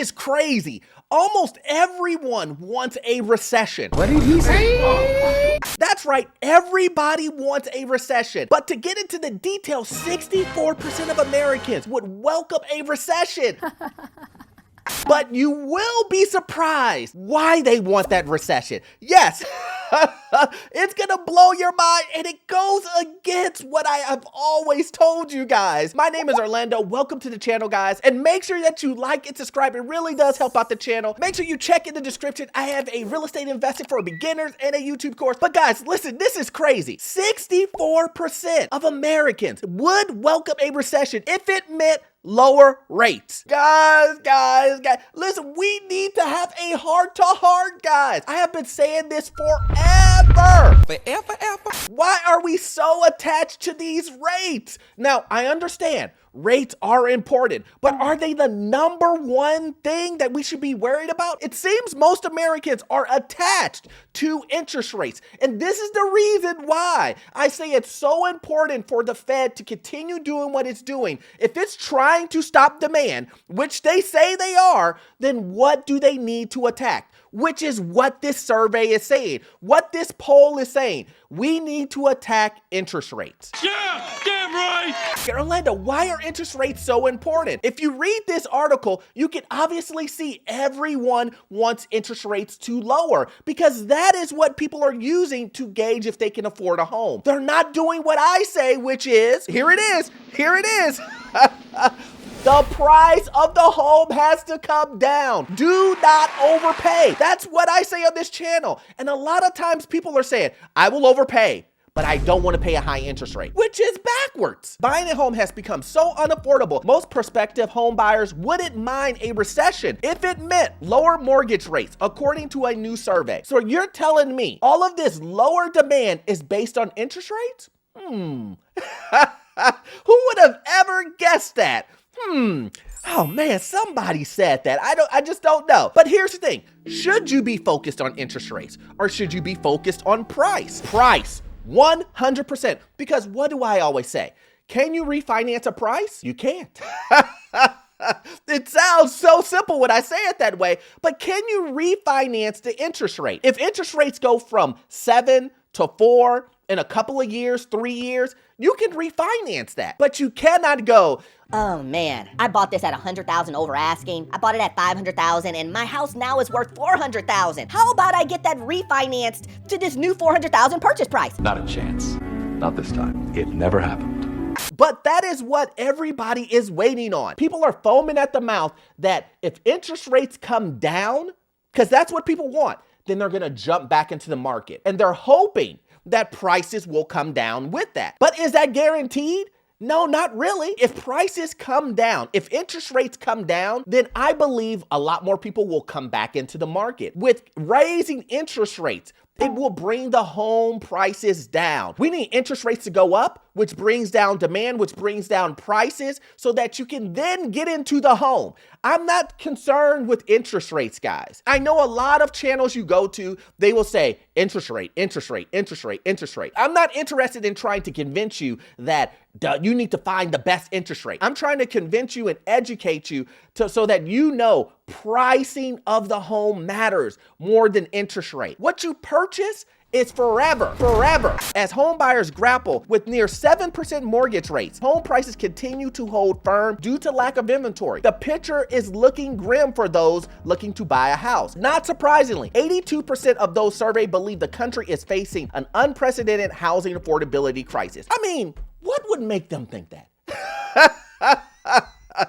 is crazy. Almost everyone wants a recession. What did he say? That's right, everybody wants a recession. But to get into the details, 64% of Americans would welcome a recession. But you will be surprised why they want that recession. Yes, it's gonna blow your mind, and it goes against what I have always told you guys. My name is Orlando. Welcome to the channel, guys. And make sure that you like and subscribe. It really does help out the channel. Make sure you check in the description. I have a real estate investing for beginners and a YouTube course. But guys, listen, this is crazy. 64% of Americans would welcome a recession if it meant lower rates. Guys, listen, we need to have a heart-to-heart, guys. I have been saying this forever. Why are we so attached to these rates? Now, I understand rates are important, but are they the number one thing that we should be worried about? It seems most Americans are attached to interest rates, and this is the reason why I say it's so important for the Fed to continue doing what it's doing. If it's trying to stop demand, which they say they are, then what do they need to attack? Which is what this survey is saying, what this poll is saying. We need to attack interest rates. Yeah, damn right. Orlando, why are interest rates so important? If you read this article, you can obviously see everyone wants interest rates to lower because that is what people are using to gauge if they can afford a home. They're not doing what I say, which is, here it is. The price of the home has to come down. Do not overpay. That's what I say on this channel. And a lot of times people are saying, I will overpay, but I don't want to pay a high interest rate, which is backwards. Buying a home has become so unaffordable. Most prospective home buyers wouldn't mind a recession if it meant lower mortgage rates, according to a new survey. So you're telling me all of this lower demand is based on interest rates? Who would have ever guessed that? Oh man, somebody said that. I just don't know. But here's the thing. Should you be focused on interest rates or should you be focused on price? Price, 100%. Because what do I always say? Can you refinance a price? You can't. It sounds so simple when I say it that way, but can you refinance the interest rate? If interest rates go from 7 to 4 in a couple of years, 3 years, you can refinance that, but you cannot go, oh man, I bought this at $100,000 over asking. I bought it at $500,000 and my house now is worth $400,000. How about I get that refinanced to this new $400,000 purchase price? Not a chance. Not this time. It never happened. But that is what everybody is waiting on. People are foaming at the mouth that if interest rates come down, because that's what people want, then they're gonna jump back into the market. And they're hoping that prices will come down with that. But is that guaranteed? No, not really. If prices come down, if interest rates come down, then I believe a lot more people will come back into the market. With raising interest rates, it will bring the home prices down. We need interest rates to go up, which brings down demand, which brings down prices so that you can then get into the home. I'm not concerned with interest rates, guys. I know a lot of channels you go to, they will say interest rate, interest rate, interest rate, interest rate. I'm not interested in trying to convince you that you need to find the best interest rate. I'm trying to convince you and educate you so that you know pricing of the home matters more than interest rate. What you purchase is forever. As home buyers grapple with near 7% mortgage rates, home prices continue to hold firm due to lack of inventory. The picture is looking grim for those looking to buy a house. Not surprisingly, 82% of those surveyed believe the country is facing an unprecedented housing affordability crisis. I mean, what would make them think that?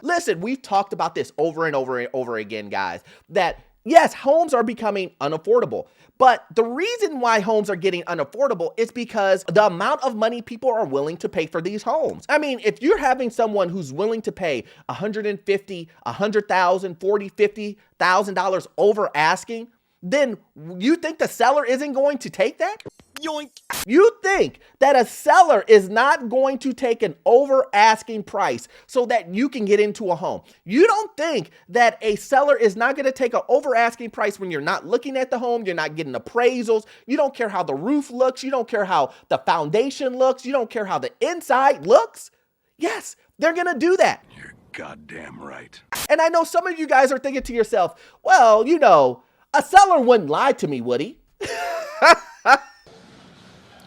Listen, we've talked about this over and over again, guys, that yes, homes are becoming unaffordable. But the reason why homes are getting unaffordable is because the amount of money people are willing to pay for these homes. I mean, if you're having someone who's willing to pay $150,000, $100,000, $40,000, $50,000 over asking, then you think the seller isn't going to take that? Yoink. You think that a seller is not going to take an over asking price so that you can get into a home. You don't think that a seller is not going to take an over asking price when you're not looking at the home, you're not getting appraisals, you don't care how the roof looks, you don't care how the foundation looks, you don't care how the inside looks. Yes, they're going to do that. You're goddamn right. And I know some of you guys are thinking to yourself, well, you know, a seller wouldn't lie to me, would he?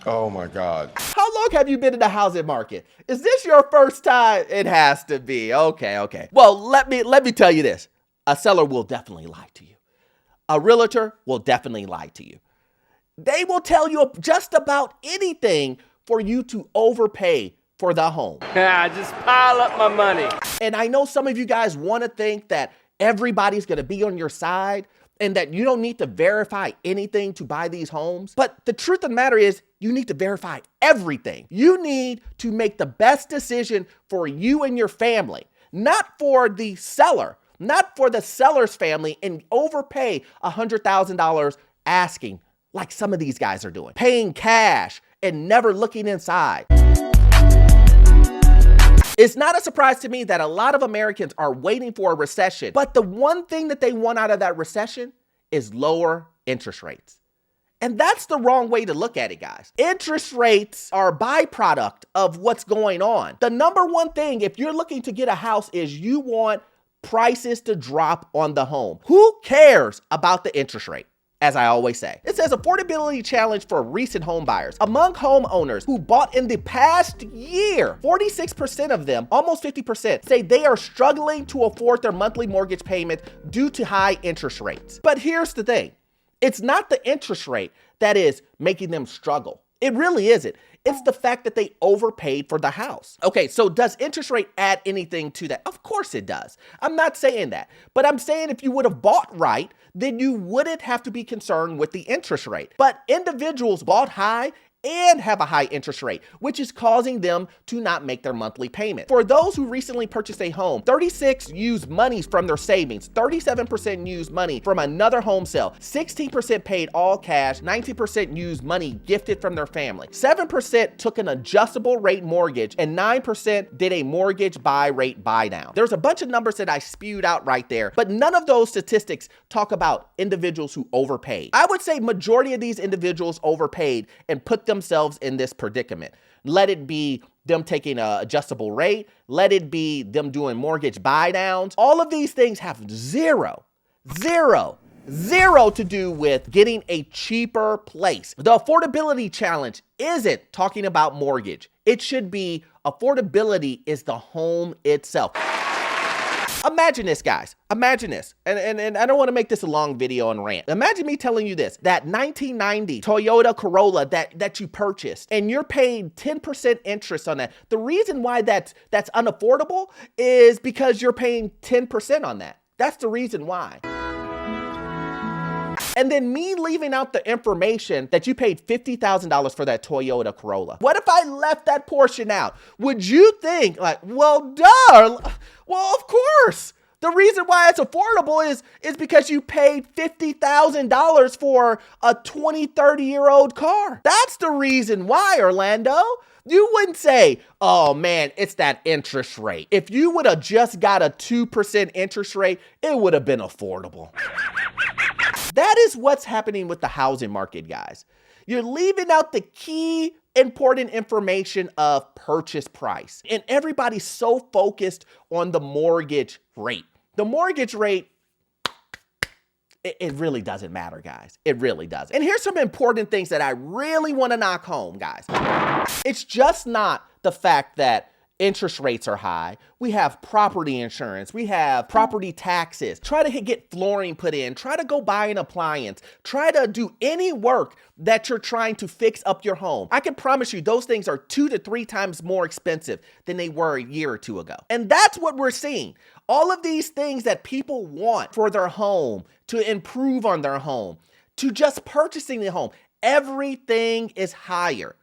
Oh my God. How long have you been in the housing market? Is this your first time? It has to be. Okay. Well, let me tell you this. A seller will definitely lie to you. A realtor will definitely lie to you. They will tell you just about anything for you to overpay for the home. Just pile up my money. And I know some of you guys want to think that everybody's going to be on your side and that you don't need to verify anything to buy these homes. But the truth of the matter is, you need to verify everything. You need to make the best decision for you and your family, not for the seller, not for the seller's family, and overpay $100,000 asking like some of these guys are doing, paying cash and never looking inside. It's not a surprise to me that a lot of Americans are waiting for a recession, but the one thing that they want out of that recession is lower interest rates. And that's the wrong way to look at it, guys. Interest rates are a byproduct of what's going on. The number one thing, if you're looking to get a house, is you want prices to drop on the home. Who cares about the interest rate? As I always say, it says affordability challenge for recent home buyers. Among homeowners who bought in the past year, 46% of them, almost 50%, say they are struggling to afford their monthly mortgage payment due to high interest rates. But here's the thing. It's not the interest rate that is making them struggle. It really isn't. It's the fact that they overpaid for the house. Okay, so does interest rate add anything to that? Of course it does. I'm not saying that. But I'm saying if you would have bought right, then you wouldn't have to be concerned with the interest rate. But individuals bought high and have a high interest rate, which is causing them to not make their monthly payment. For those who recently purchased a home, 36% used money from their savings, 37% used money from another home sale, 16% paid all cash, 19% used money gifted from their family, 7% took an adjustable rate mortgage, and 9% did a mortgage buy rate buy down. There's a bunch of numbers that I spewed out right there, but none of those statistics talk about individuals who overpaid. I would say majority of these individuals overpaid and put themselves in this predicament. Let it be them taking an adjustable rate. Let it be them doing mortgage buy downs. All of these things have zero to do with getting a cheaper place. The affordability challenge isn't talking about mortgage. It should be affordability is the home itself. Imagine this, guys. Imagine this. And I don't want to make this a long video and rant. Imagine me telling you this, that 1990 Toyota Corolla that you purchased and you're paying 10% interest on that. The reason why that's unaffordable is because you're paying 10% on that. That's the reason why. And then me leaving out the information that you paid $50,000 for that Toyota Corolla. What if I left that portion out? Would you think like, well, duh, well, of course. The reason why it's affordable is because you paid $50,000 for a 20, 30-year-old car. That's the reason why, Orlando. You wouldn't say, oh man, it's that interest rate. If you would have just got a 2% interest rate, it would have been affordable. That is what's happening with the housing market, guys. You're leaving out the key important information of purchase price. And everybody's so focused on the mortgage rate. The mortgage rate, it really doesn't matter, guys. It really doesn't. And here's some important things that I really want to knock home, guys. It's just not the fact that interest rates are high. We have property insurance. We have property taxes. Try to get flooring put in. Try to go buy an appliance. Try to do any work that you're trying to fix up your home. I can promise you those things are 2 to 3 times more expensive than they were a year or two ago. And that's what we're seeing. All of these things that people want for their home, to improve on their home, to just purchasing the home, everything is higher.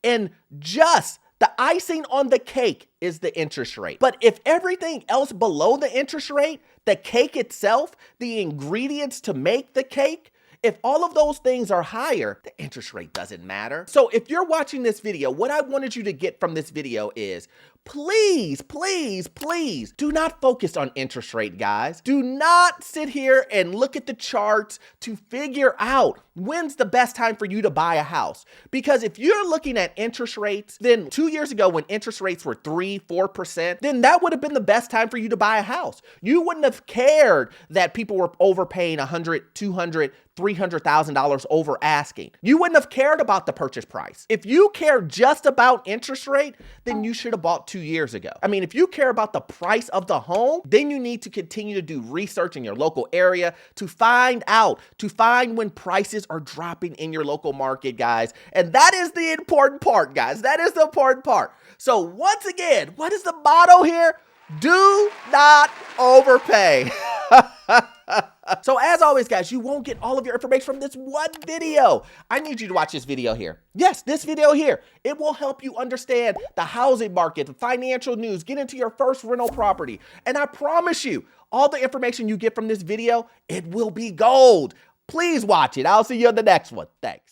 And just the icing on the cake is the interest rate. But if everything else below the interest rate, the cake itself, the ingredients to make the cake, if all of those things are higher, the interest rate doesn't matter. So if you're watching this video, what I wanted you to get from this video is please, please, please do not focus on interest rate, guys. Do not sit here and look at the charts to figure out when's the best time for you to buy a house. Because if you're looking at interest rates, then 2 years ago when interest rates were 3-4%, then that would have been the best time for you to buy a house. You wouldn't have cared that people were overpaying $100,000, $200,000, $300,000 over asking. You wouldn't have cared about the purchase price. If you care just about interest rate, then you should have bought 2 years ago. I mean, if you care about the price of the home, then you need to continue to do research in your local area to find when prices are dropping in your local market, guys. And that is the important part, guys. That is the important part. So once again, what is the motto here? Do not overpay. So as always, guys, you won't get all of your information from this one video. I need you to watch this video here. Yes, this video here. It will help you understand the housing market, the financial news, get into your first rental property. And I promise you, all the information you get from this video, it will be gold. Please watch it. I'll see you in the next one. Thanks.